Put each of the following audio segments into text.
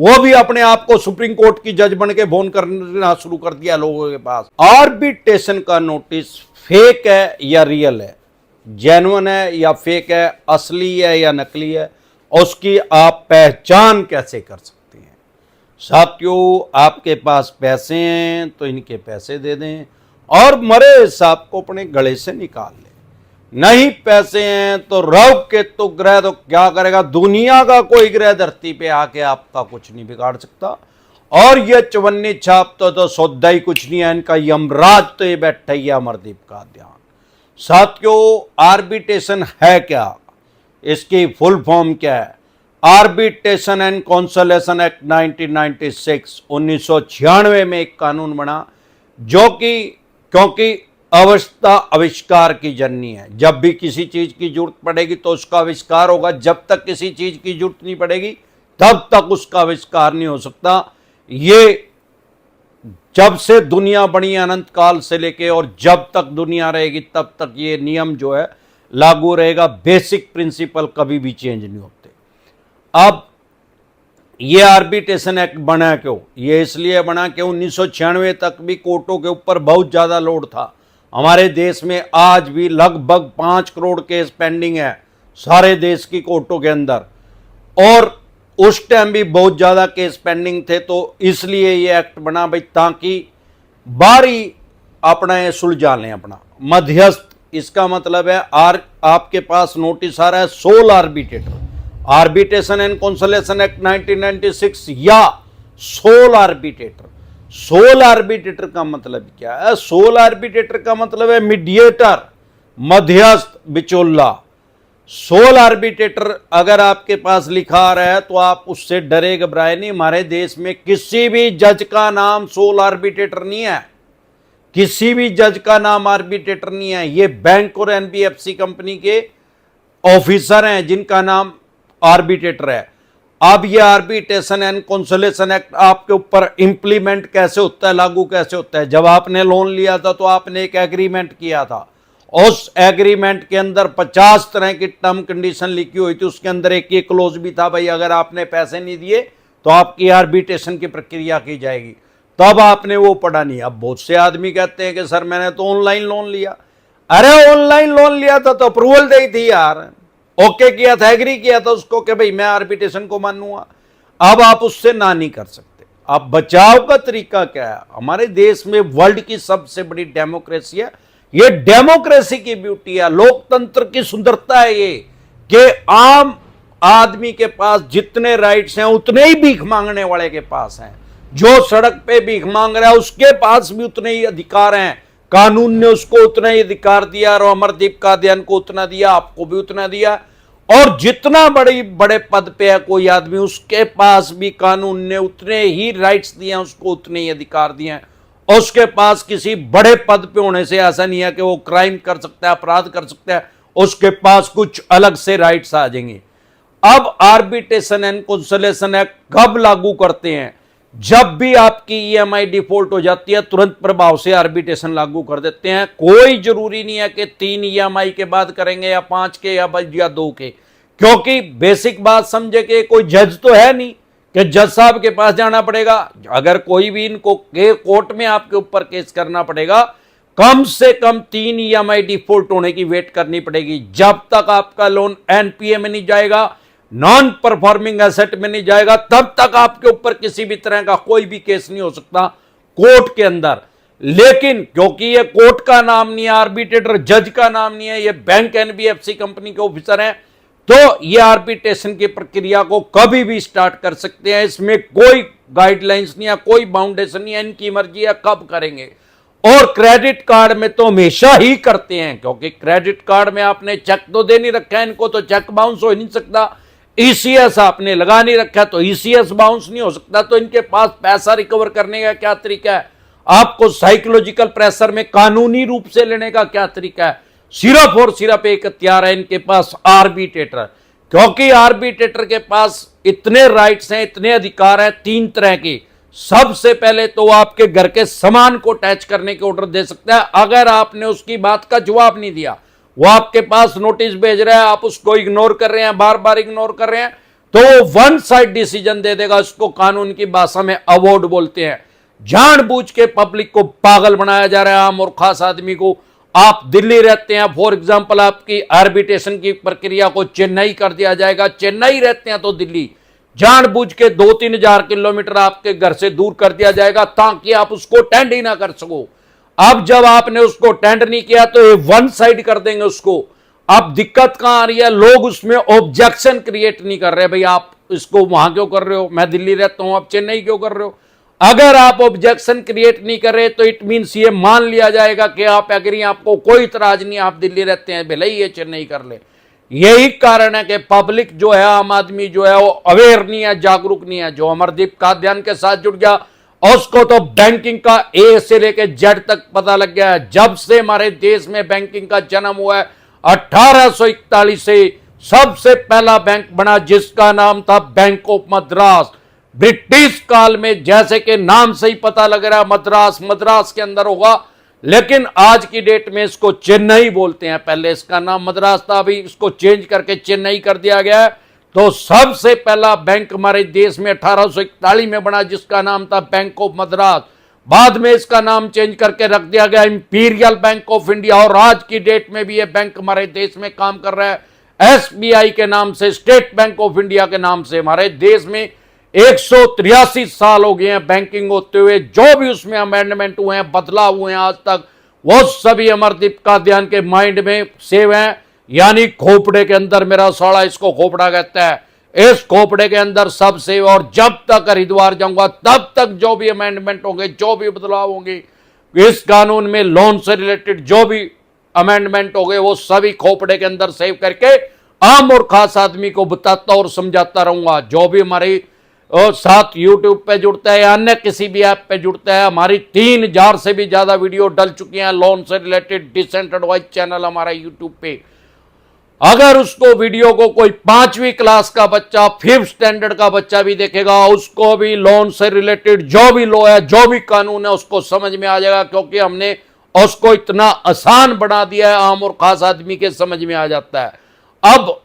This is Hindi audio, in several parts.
वो भी अपने आप को सुप्रीम कोर्ट की जज बन के फोन करना शुरू कर दिया लोगों के पास। आर्बिट्रेशन का नोटिस फेक है या रियल है, जेन्युइन है या फेक है, असली है या नकली है, उसकी आप पहचान कैसे कर सकते हैं? साथियों, आपके पास पैसे हैं तो इनके पैसे दे दें और मरे सांप को अपने गले से निकाल लें। नहीं पैसे हैं तो रव केतु ग्रह तो क्या करेगा, दुनिया का कोई ग्रह धरती पे आके आपका कुछ नहीं बिगाड़ सकता। और ये चवन्नी छाप तो सौदा ही कुछ नहीं है इनका, यमराज तो ये बैठा ही अमरदीप का ध्यान। साथियों, आर्बिट्रेशन है क्या, इसकी फुल फॉर्म क्या है? आर्बिट्रेशन एंड कॉन्सोलेशन एक्ट 1996 1996 में एक कानून बना, जो कि क्योंकि अवस्था आविष्कार की जननी है। जब भी किसी चीज की जरूरत पड़ेगी तो उसका आविष्कार होगा, जब तक किसी चीज की जरूरत नहीं पड़ेगी तब तक उसका आविष्कार नहीं हो सकता। ये जब से दुनिया बनी अनंत काल से लेके और जब तक दुनिया रहेगी तब तक ये नियम जो है लागू रहेगा। बेसिक प्रिंसिपल कभी भी चेंज नहीं होते। अब ये आर्बिट्रेशन एक्ट बना क्यों? ये इसलिए बना कि 1996 तक भी कोर्टों के ऊपर बहुत ज्यादा लोड था। हमारे देश में आज भी लगभग 5 करोड़ केस पेंडिंग है सारे देश की कोर्टों के अंदर, और उस टाइम भी बहुत ज्यादा केस पेंडिंग थे। तो इसलिए ये एक्ट बना भाई, ताकि बारी अपना ये सुलझा लें अपना मध्यस्थ। इसका मतलब है आपके पास नोटिस आ रहा है sole arbitrator, arbitration and conciliation act 1996 या सोल आर्बिट्रेटर। सोल आर्बिट्रेटर का मतलब क्या है? सोल आर्बिट्रेटर का मतलब है मीडिएटर, मध्यस्थ, बिचौला। सोल आर्बिट्रेटर अगर आपके पास लिखा आ रहा है तो आप उससे डरे घबराए नहीं। हमारे देश में किसी भी जज का नाम सोल आर्बिट्रेटर नहीं है, किसी भी जज का नाम आर्बिट्रेटर नहीं है। ये बैंक और एनबीएफसी कंपनी के ऑफिसर हैं जिनका नाम आर्बिट्रेटर है। अब ये आर्बिट्रेशन एंड कॉन्सोलेशन एक्ट आपके ऊपर इंप्लीमेंट कैसे होता है, लागू कैसे होता है? जब आपने लोन लिया था तो आपने एक एग्रीमेंट किया था, उस एग्रीमेंट के अंदर 50 तरह की टर्म कंडीशन लिखी हुई थी। उसके अंदर एक ये क्लोज भी था, भाई अगर आपने पैसे नहीं दिए तो आपकी आर्बिट्रेशन की प्रक्रिया की जाएगी। तब आपने वो पढ़ा नहीं। अब बहुत से आदमी कहते हैं कि सर मैंने तो ऑनलाइन लोन लिया। अरे ऑनलाइन लोन लिया था तो अप्रूवल दी थी यार, ओके किया था, एग्री किया था उसको कि भाई मैं आर्बिट्रेशन को मानूंगा। अब आप उससे ना नहीं कर सकते। अब बचाव का तरीका क्या है? हमारे देश में वर्ल्ड की सबसे बड़ी डेमोक्रेसी है। ये डेमोक्रेसी की ब्यूटी है, लोकतंत्र की सुंदरता है ये, कि आम आदमी के पास जितने राइट्स हैं उतने ही भीख मांगने वाले के पास हैं। जो सड़क पे भीख मांग रहा है उसके पास भी उतने ही अधिकार हैं। कानून ने उसको उतना ही अधिकार दिया और अमरदीप का अध्ययन को उतना दिया, आपको भी उतना दिया। और जितना बड़े पद पे है कोई आदमी, उसके पास भी कानून ने उतने ही राइट्स दिए हैं, उसको उतने ही अधिकार दिए हैं। उसके पास किसी बड़े पद पे होने से ऐसा नहीं है कि वो क्राइम कर सकता है, अपराध कर सकता है, उसके पास कुछ अलग से राइट्स आ जाएंगे। अब आर्बिट्रेशन एंड कॉन्सोलेशन एक्ट कब लागू करते हैं? जब भी आपकी ईएमआई डिफॉल्ट हो जाती है तुरंत प्रभाव से आर्बिट्रेशन लागू कर देते हैं। कोई जरूरी नहीं है कि 3 ईएमआई के बाद करेंगे या 5 के या 2 के, क्योंकि बेसिक बात समझे कि कोई जज तो है नहीं कि जज साहब के पास जाना पड़ेगा। अगर कोई भी इनको कोर्ट में आपके ऊपर केस करना पड़ेगा, कम से कम 3 ईएमआई डिफॉल्ट होने की वेट करनी पड़ेगी। जब तक आपका लोन एनपीए में नहीं जाएगा, नॉन परफॉर्मिंग एसेट में नहीं जाएगा, तब तक आपके ऊपर किसी भी तरह का कोई भी केस नहीं हो सकता कोर्ट के अंदर। लेकिन क्योंकि ये कोर्ट का नाम नहीं है, आर्बिट्रेटर जज का नाम नहीं है, ये बैंक एनबीएफसी कंपनी के ऑफिसर हैं, तो ये आर्बिट्रेशन की प्रक्रिया को कभी भी स्टार्ट कर सकते हैं। इसमें कोई गाइडलाइंस नहीं है, कोई बाउंडेशन नहीं है, इनकी मर्जी है कब करेंगे। और क्रेडिट कार्ड में तो हमेशा ही करते हैं, क्योंकि क्रेडिट कार्ड में आपने चेक तो दे नहीं रखा है, इनको तो चेक बाउंस हो ही नहीं सकता। ईसीएस आपने लगा नहीं रखा तो ईसीएस बाउंस नहीं हो सकता। तो इनके पास पैसा रिकवर करने का क्या तरीका है? आपको साइकोलॉजिकल प्रेशर में कानूनी रूप से लेने का क्या तरीका है? सिर्फ और सिर्फ एक हथियार है इनके पास, आर्बिट्रेटर। क्योंकि आर्बिट्रेटर के पास इतने राइट्स हैं, इतने अधिकार हैं 3 तरह की। सबसे पहले तो वो आपके घर के सामान को टैच करने के ऑर्डर दे सकता है अगर आपने उसकी बात का जवाब नहीं दिया। वो आपके पास नोटिस भेज रहा है, आप उसको इग्नोर कर रहे हैं, बार बार इग्नोर कर रहे हैं, तो वो वन साइड डिसीजन दे देगा। इसको कानून की भाषा में अवॉर्ड बोलते हैं। जानबूझ के पब्लिक को पागल बनाया जा रहा है, आम और खास आदमी को। आप दिल्ली रहते हैं, फॉर एग्जांपल आपकी आर्बिट्रेशन की प्रक्रिया को चेन्नई कर दिया जाएगा। चेन्नई रहते हैं तो दिल्ली जानबूझ के 2-3 हजार किलोमीटर आपके घर से दूर कर दिया जाएगा ताकि आप उसको टेंड ही ना कर सको। अब जब आपने उसको टेंड नहीं किया तो ये वन साइड कर देंगे उसको। अब दिक्कत कहां आ रही है, लोग उसमें ऑब्जेक्शन क्रिएट नहीं कर रहे। भाई आप इसको वहां क्यों कर रहे हो, मैं दिल्ली रहता हूं, आप चेन्नई क्यों कर रहे हो। अगर आप ऑब्जेक्शन क्रिएट नहीं कर रहे तो इट मीन्स ये मान लिया जाएगा कि आप एग्री, आपको कोई इतराज नहीं, आप दिल्ली रहते हैं, भले ही ये चेन्नई कर ले। यही कारण है कि पब्लिक जो है, आम आदमी जो है, वो अवेयर नहीं है, जागरूक नहीं है। जो अमरदीप कादियान के साथ जुड़ गया उसको तो बैंकिंग का ए से लेके जेड तक पता लग गया है। जब से हमारे देश में बैंकिंग का जन्म हुआ है 1841 से सबसे पहला बैंक बना जिसका नाम था बैंक ऑफ मद्रास। ब्रिटिश काल में, जैसे कि नाम से ही पता लग रहा है, मद्रास के अंदर होगा, लेकिन आज की डेट में इसको चेन्नई बोलते हैं। पहले इसका नाम मद्रास था, अभी इसको चेंज करके चेन्नई कर दिया गया है। तो सबसे पहला बैंक हमारे देश में 1841 में बना जिसका नाम था बैंक ऑफ मद्रास। बाद में इसका नाम चेंज करके रख दिया गया इंपीरियल बैंक ऑफ इंडिया, और आज की डेट में भी यह बैंक हमारे देश में काम कर रहा है एसबीआई के नाम से, स्टेट बैंक ऑफ इंडिया के नाम से। हमारे देश में 183 साल हो गए हैं बैंकिंग होते हुए। जो भी उसमें अमेंडमेंट हुए हैं, बदलाव हुए हैं आज तक, वो सभी अमरदीप कादियान के माइंड में सेव हैं, यानी खोपड़े के अंदर। मेरा साला इसको खोपड़ा कहता है। इस खोपड़े के अंदर सब सेव, और जब तक हरिद्वार जाऊंगा तब तक जो भी अमेंडमेंट होंगे, जो भी बदलाव होंगे इस कानून में, लोन से रिलेटेड जो भी अमेंडमेंट हो गए, वो सभी खोपड़े के अंदर सेव करके आम और खास आदमी को बताता और समझाता रहूंगा। जो भी हमारे साथ यूट्यूब पे जुड़ता है या अन्य किसी भी ऐप पे जुड़ता है, हमारी 3000 से भी ज्यादा वीडियो डल चुकी हैं लोन से रिलेटेड। डिसेंट एडवाइस चैनल हमारा यूट्यूब पे, अगर उसको वीडियो को कोई 5वीं क्लास का बच्चा, 5th स्टैंडर्ड का बच्चा भी देखेगा, उसको भी लोन से रिलेटेड जो भी लॉ है, जो भी कानून है, उसको समझ में आ जाएगा, क्योंकि हमने उसको इतना आसान बना दिया है, आम और खास आदमी के समझ में आ जाता है। अब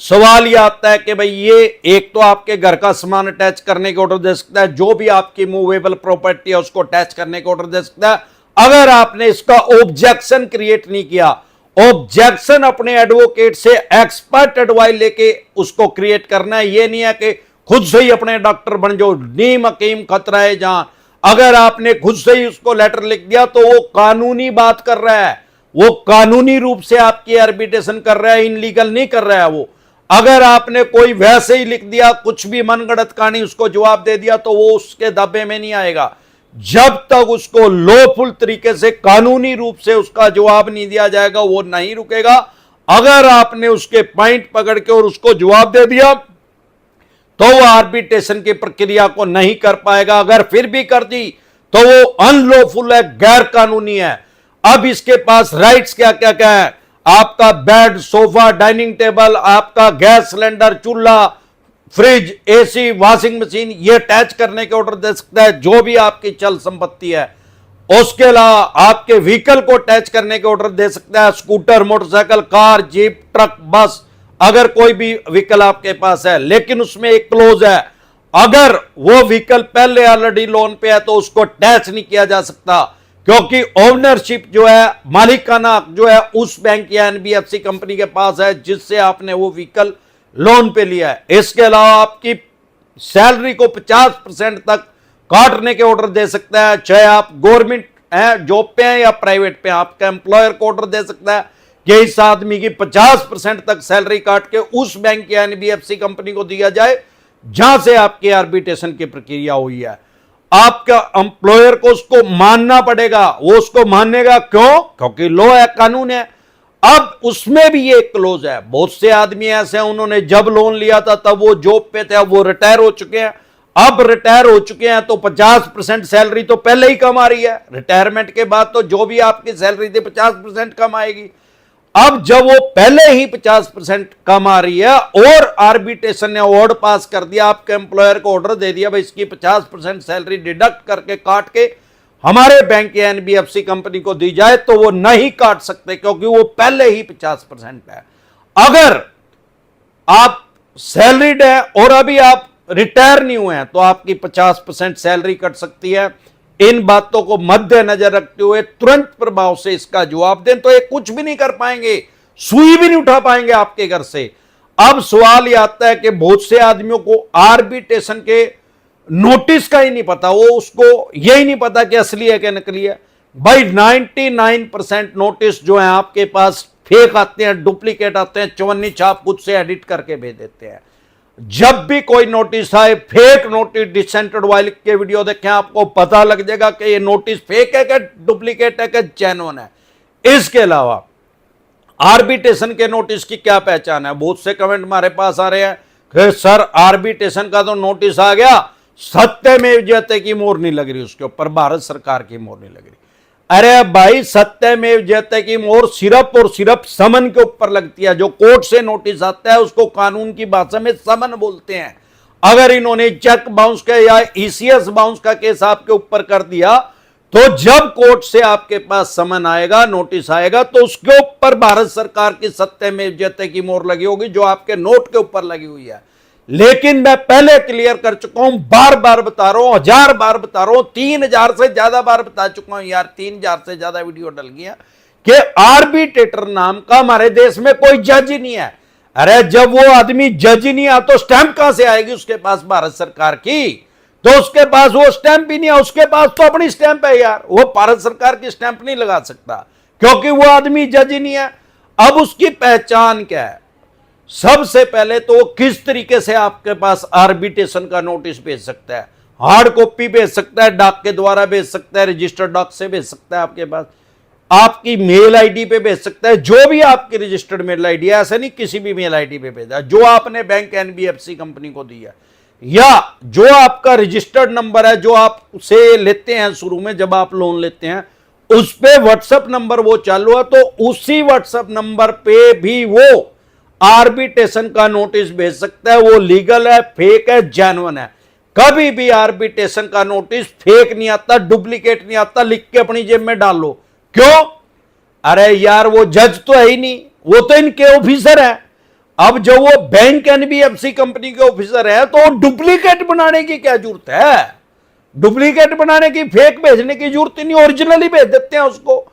सवाल यह आता है कि भाई ये एक तो आपके घर का सामान अटैच करने के ऑर्डर दे सकता है, जो भी आपकी मूवेबल प्रॉपर्टी है उसको अटैच करने के ऑर्डर दे सकता है। अगर आपने इसका ऑब्जेक्शन क्रिएट नहीं किया, ऑब्जेक्शन अपने एडवोकेट से एक्सपर्ट एडवाइस लेके उसको क्रिएट करना है। ये नहीं है कि खुद से ही अपने डॉक्टर बन जाओ, नीम हकीम खतरा है जहां। अगर आपने खुद से ही उसको लेटर लिख दिया तो वो कानूनी बात कर रहा है, वो कानूनी रूप से आपकी आर्बिट्रेशन कर रहा है, इनलीगल नहीं कर रहा है वो। अगर आपने कोई वैसे ही लिख दिया, कुछ भी मनगढ़ंत कहानी उसको जवाब दे दिया, तो वो उसके दावे में नहीं आएगा। जब तक उसको लॉफुल तरीके से, कानूनी रूप से उसका जवाब नहीं दिया जाएगा, वो नहीं रुकेगा। अगर आपने उसके पॉइंट पकड़ के और उसको जवाब दे दिया तो वो आर्बिट्रेशन की प्रक्रिया को नहीं कर पाएगा। अगर फिर भी कर दी तो वो अनलॉफुल है, गैर कानूनी है। अब इसके पास राइट्स क्या क्या क्या है, आपका बेड, सोफा, डाइनिंग टेबल, आपका गैस सिलेंडर, चूल्हा, फ्रिज, एसी, वॉशिंग मशीन, ये अटैच करने के ऑर्डर दे सकता है। जो भी आपकी चल संपत्ति है, उसके अलावा आपके व्हीकल को अटैच करने के ऑर्डर दे सकता है। Scooter, motorcycle, car, jeep, truck, बस, अगर कोई भी व्हीकल आपके पास है। लेकिन उसमें एक क्लोज है, अगर वो व्हीकल पहले ऑलरेडी लोन पे है तो उसको अटैच नहीं किया जा सकता, क्योंकि ओनरशिप जो है, मालिकाना जो है, उस बैंक या एनबीएफसी कंपनी के पास है जिससे आपने वो व्हीकल लोन पे लिया है। इसके अलावा आपकी सैलरी को 50% तक काटने के ऑर्डर दे सकता है, चाहे आप गवर्नमेंट है, जॉब पे हैं या प्राइवेट पे। आपका एम्प्लॉयर को ऑर्डर दे सकता है कि इस आदमी की 50% तक सैलरी काट के उस बैंक या एनबीएफसी कंपनी को दिया जाए जहां से आपकी आर्बिट्रेशन की प्रक्रिया हुई है। आपका एम्प्लॉयर को उसको मानना पड़ेगा, वो उसको मानेगा। क्यों? क्योंकि लॉ है, कानून है। अब उसमें भी ये क्लोज है। बहुत से आदमी ऐसे हैं, उन्होंने जब लोन लिया था तब वो जॉब पे थे, अब वो रिटायर हो चुके हैं। अब रिटायर हो चुके हैं तो 50% सैलरी तो पहले ही कम आ रही है। रिटायरमेंट के बाद तो जो भी आपकी सैलरी थी 50% कम आएगी। अब जब वो पहले ही 50% कम आ रही है और आर्बिट्रेशन ने अवार्ड पास कर दिया, आपके एम्प्लॉयर को ऑर्डर दे दिया भाई इसकी 50% सैलरी डिडक्ट करके काट के हमारे बैंक या एनबीएफसी कंपनी को दी जाए, तो वो नहीं काट सकते क्योंकि वो पहले ही 50% है। अगर आप सैलरीड है और अभी आप रिटायर नहीं हुए हैं तो आपकी 50% सैलरी कट सकती है। इन बातों को मद्देनजर रखते हुए तुरंत प्रभाव से इसका जवाब दें, तो ये कुछ भी नहीं कर पाएंगे, सुई भी नहीं उठा पाएंगे आपके घर से। अब सवाल यह आता है कि बहुत से आदमियों को आर्बिट्रेशन के नोटिस का ही नहीं पता, वो उसको यही नहीं पता कि असली है कि नकली है। भाई 99% नोटिस जो है आपके पास फेक आते हैं, डुप्लीकेट आते हैं, चवन्नी छाप खुद से एडिट करके भेज देते हैं। जब भी कोई नोटिस आए, फेक नोटिस डिसेंटेड वाइल के वीडियो देखें, आपको पता लग जाएगा कि ये नोटिस फेक है कि डुप्लीकेट है कि जेन्युइन है। इसके अलावा आर्बिट्रेशन के नोटिस की क्या पहचान है? बहुत से कमेंट हमारे पास आ रहे हैं कि सर आर्बिट्रेशन का तो नोटिस आ गया, सत्यमेव जयते की मोहर नहीं लग रही उसके ऊपर, भारत सरकार की मोहर नहीं लग रही। अरे भाई, सत्यमेव जयते की मोहर सिर्फ और सिर्फ समन के ऊपर लगती है। जो कोर्ट से नोटिस आता है उसको कानून की भाषा में समन बोलते हैं। अगर इन्होंने चेक बाउंस का या ईसीएस बाउंस का केस आपके ऊपर कर दिया, तो जब कोर्ट से आपके पास समन आएगा, नोटिस आएगा, तो उसके ऊपर भारत सरकार की सत्यमेव जयते की मोहर लगी होगी, जो आपके नोट के ऊपर लगी हुई है। लेकिन मैं पहले क्लियर कर चुका हूं, बार बार बता रहा हूं, 1000 बार बता रहा हूं, 3000 से ज्यादा बार बता चुका हूं यार, 3000 से ज्यादा वीडियो डल गया कि आर्बिट्रेटर नाम का हमारे देश में कोई जज ही नहीं है। अरे जब वो आदमी जज ही नहीं आ तो स्टैंप कहां से आएगी उसके पास भारत सरकार की? तो उसके पास वो स्टैंप ही नहीं है, उसके पास तो अपनी स्टैंप है यार, वो भारत सरकार की स्टैंप नहीं लगा सकता क्योंकि वो आदमी जज ही नहीं है। अब उसकी पहचान क्या है? सबसे पहले तो वो किस तरीके से आपके पास आर्बिट्रेशन का नोटिस भेज सकता है? हार्ड कॉपी भेज सकता है, डाक के द्वारा भेज सकता है, रजिस्टर्ड डाक से भेज सकता है, आपके पास आपकी मेल आईडी पे भेज सकता है, जो भी आपकी रजिस्टर्ड मेल आईडी है, ऐसा नहीं किसी भी मेल आईडी पे भेजा, जो आपने बैंक एनबीएफसी कंपनी को दिया, या जो आपका रजिस्टर्ड नंबर है जो आप उसे लेते हैं शुरू में जब आप लोन लेते हैं, उस पे व्हाट्सएप नंबर वो चालू है, तो उसी व्हाट्सएप नंबर पे भी वो आर्बिट्रेशन का नोटिस भेज सकता है। वो लीगल है, फेक है, जेन्युइन है। कभी भी आर्बिट्रेशन का नोटिस फेक नहीं आता, डुप्लीकेट नहीं आता, लिख के अपनी जेब में डाल लो। क्यों? अरे यार वो जज तो है ही नहीं, वो तो इनके ऑफिसर है। अब जो वो बैंक एनबीएफसी कंपनी के ऑफिसर है तो डुप्लीकेट बनाने की क्या जरूरत है? डुप्लीकेट बनाने की, फेक भेजने की जरूरत ही नहीं, ओरिजिनल ही भेज देते हैं उसको।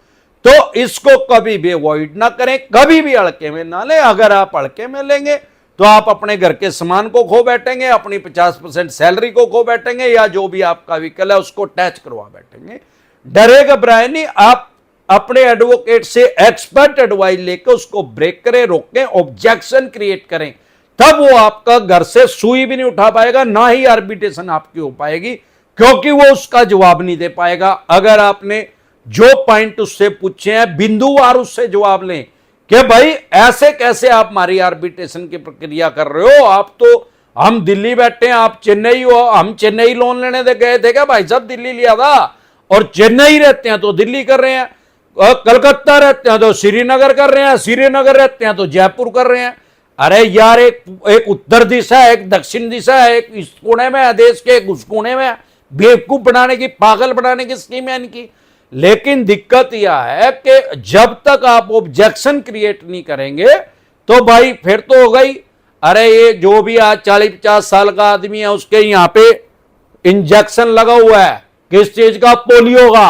तो इसको कभी भी अवॉइड ना करें, कभी भी हल्के में ना लें। अगर आप हल्के में लेंगे तो आप अपने घर के सामान को खो बैठेंगे, अपनी 50% सैलरी को खो बैठेंगे, या जो भी आपका व्हीकल है उसको टैच करवा बैठेंगे। डरे घबराए नहीं, आप अपने एडवोकेट से एक्सपर्ट एडवाइस लेकर उसको ब्रेक करें, रोकें, ऑब्जेक्शन क्रिएट करें, तब वो आपका घर से सुई भी नहीं उठा पाएगा, ना ही आर्बिट्रेशन आपकी हो पाएगी, क्योंकि वो उसका जवाब नहीं दे पाएगा। अगर आपने जो पॉइंट उससे पूछे हैं बिंदुवार उससे जवाब लें कि भाई ऐसे कैसे आप हमारी आर्बिट्रेशन की प्रक्रिया कर रहे हो, आप तो, हम दिल्ली बैठे हैं, आप चेन्नई हो, हम चेन्नई लोन लेने दे गए थे क्या भाई साहब? दिल्ली लिया था, और चेन्नई रहते हैं तो दिल्ली कर रहे हैं, कलकत्ता रहते हैं तो श्रीनगर कर रहे हैं, श्रीनगर रहते हैं तो जयपुर कर रहे हैं। अरे यार, एक उत्तर दिशा है, एक दक्षिण दिशा है, एक इस कोने में है देश के, एक उस कोने में है। बेवकूफ बनाने की, पागल बनाने की स्कीम है इनकी। लेकिन दिक्कत यह है कि जब तक आप ऑब्जेक्शन क्रिएट नहीं करेंगे तो भाई फिर तो हो गई। अरे ये जो भी आज 40-50 साल का आदमी है उसके यहां पे इंजेक्शन लगा हुआ है, किस चीज का? पोलियो का।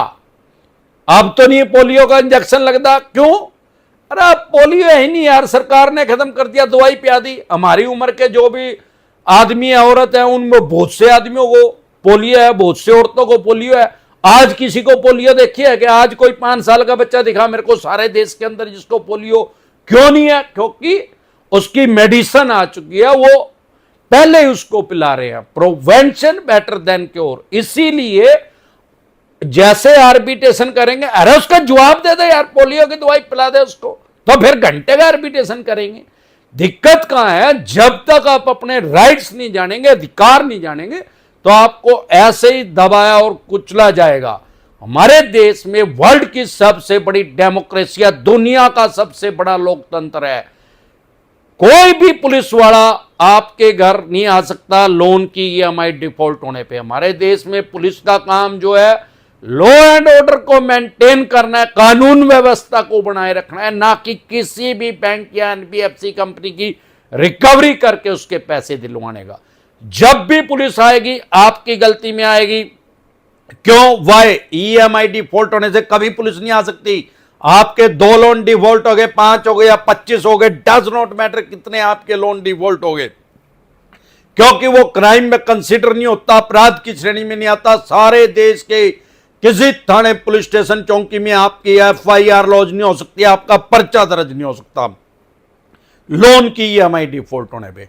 अब तो नहीं पोलियो का इंजेक्शन लगता, क्यों? अरे पोलियो है ही नहीं यार, सरकार ने खत्म कर दिया, दवाई पिला दी। हमारी उम्र के जो भी आदमी है, औरत है, उनमें बहुत से आदमियों को पोलियो है, बहुत से औरतों को पोलियो है। आज किसी को पोलियो देखिए है कि आज कोई 5 साल का बच्चा दिखा मेरे को सारे देश के अंदर जिसको पोलियो? क्यों नहीं है? क्योंकि उसकी मेडिसिन आ चुकी है, वो पहले ही उसको पिला रहे हैं। Prevention better than cure. इसीलिए जैसे आर्बिट्रेशन करेंगे, अरे उसका जवाब दे दे यार, पोलियो की दवाई पिला दे उसको, तो फिर घंटे का आर्बिट्रेशन करेंगे। दिक्कत कहां है? जब तक आप अपने राइट्स नहीं जानेंगे, अधिकार नहीं जानेंगे, तो आपको ऐसे ही दबाया और कुचला जाएगा। हमारे देश में वर्ल्ड की सबसे बड़ी डेमोक्रेसी है, दुनिया का सबसे बड़ा लोकतंत्र है। कोई भी पुलिस वाला आपके घर नहीं आ सकता लोन की ईएमआई डिफॉल्ट होने पे। हमारे देश में पुलिस का काम जो है लॉ एंड ऑर्डर को मेंटेन करना है, कानून व्यवस्था को बनाए रखना है, ना कि किसी भी बैंक या एनबीएफसी कंपनी की रिकवरी करके उसके पैसे दिलवाने का। जब भी पुलिस आएगी आपकी गलती में आएगी। क्यों? वाई? ईएमआई डिफॉल्ट होने से कभी पुलिस नहीं आ सकती। आपके 2 लोन डिफॉल्ट हो गए, 5 हो गए या 25 हो गए, डज नॉट मैटर कितने आपके लोन डिफॉल्ट हो गए, क्योंकि वो क्राइम में कंसीडर नहीं होता, अपराध की श्रेणी में नहीं आता। सारे देश के किसी थाने, पुलिस स्टेशन, चौकी में आपकी एफआईआर लॉन्च नहीं हो सकती, आपका पर्चा दर्ज नहीं हो सकता लोन की ईएमआई डिफॉल्ट होने पे।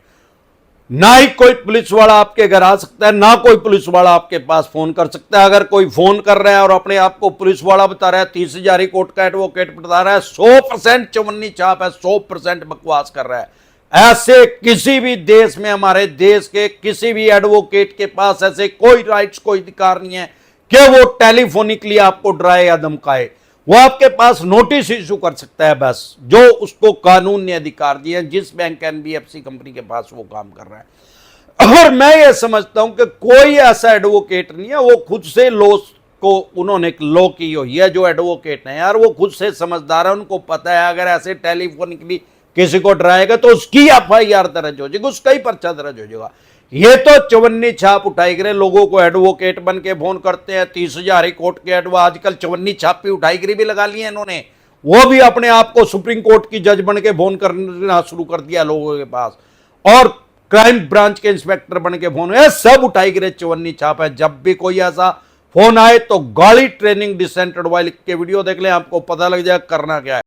ना ही कोई पुलिस वाला आपके घर आ सकता है, ना कोई पुलिस वाला आपके पास फोन कर सकता है। अगर कोई फोन कर रहा है और अपने आप को पुलिस वाला बता रहा है, 30,000 कोर्ट का एडवोकेट बता रहा है, 100% चवन्नी छाप है, 100% बकवास कर रहा है। ऐसे किसी भी देश में, हमारे देश के किसी भी एडवोकेट के पास ऐसे कोई राइट्स, कोई अधिकार नहीं है कि वो टेलीफोनिकली आपको डराए या धमकाए। वो आपके पास नोटिस इशू कर सकता है, बस, जो उसको कानून ने अधिकार दिया है, जिस बैंक एनबीएफसी कंपनी के पास वो काम कर रहा है। और मैं ये समझता हूं कि कोई ऐसा एडवोकेट नहीं है, वो खुद से लॉ को उन्होंने लॉ की हुई है। जो एडवोकेट है यार, वो खुद से समझदार है, उनको पता है अगर ऐसे टेलीफोनिकली किसी को डराएगा तो उसकी एफआईआर दर्ज हो जाएगी, उसका ही पर्चा दर्ज हो जाएगा। ये तो चवन्नी छाप उठाई गिरे, लोगों को एडवोकेट बन के फोन करते हैं, 30,000 कोर्ट के एडवो, आजकल चवन्नी छाप भी उठाई गिरी भी लगा ली है इन्होंने। वो भी अपने आप को सुप्रीम कोर्ट की जज बन के फोन करना शुरू कर दिया लोगों के पास, और क्राइम ब्रांच के इंस्पेक्टर बन के फोन, सब उठाई गिरे चवन्नी छाप है। जब भी कोई ऐसा फोन आए तो गाड़ी ट्रेनिंग डिसेंट एडवाइस लिख के वीडियो देख लें, आपको पता लग जाए करना क्या है।